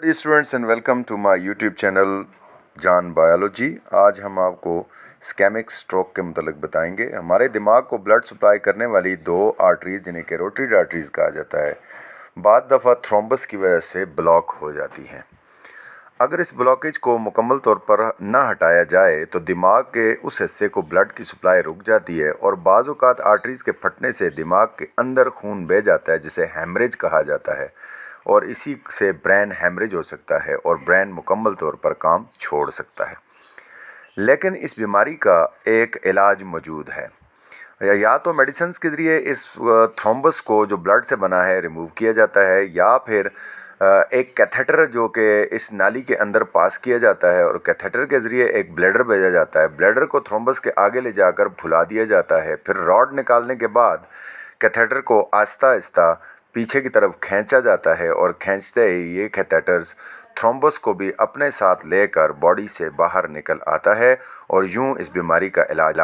Students and welcome to my YouTube channel Jaan biology. आज हम आपको स्कैमिक स्ट्रोक के मतलब बताएंगे। हमारे दिमाग को ब्लड सप्लाई करने वाली दो आर्टरीज जिन्हें कैरोटिड आर्टरीज कहा जाता है, बाद दफ़ा थ्रोम्बस की वजह से ब्लॉक हो जाती हैं। अगर इस ब्लॉकेज को मुकम्मल तौर पर ना हटाया जाए तो दिमाग के उस हिस्से को ब्लड की सप्लाई रुक जाती है और बाज़ औक़ात आर्टरीज के फटने से दिमाग के अंदर खून बह जाता है, जिसे हेमरेज कहा जाता है, और इसी से ब्रेन हेमरेज हो सकता है और ब्रेन मुकम्मल तौर पर काम छोड़ सकता है। लेकिन इस बीमारी का एक इलाज मौजूद है। या तो मेडिसिन्स के ज़रिए इस थ्रोम्बस को जो ब्लड से बना है रिमूव किया जाता है, या फिर एक कैथेटर जो कि इस नाली के अंदर पास किया जाता है और कैथेटर के ज़रिए एक ब्लैडर भेजा जाता है। ब्लैडर को थ्रोम्बस के आगे ले जाकर फुला दिया जाता है। फिर रॉड निकालने के बाद कैथेटर को आहिस्ता आहिस्ता पीछे की तरफ खींचा जाता है और खींचते ही ये कैथेटर्स थ्रोम्बस को भी अपने साथ लेकर बॉडी से बाहर निकल आता है और यूं इस बीमारी का इलाज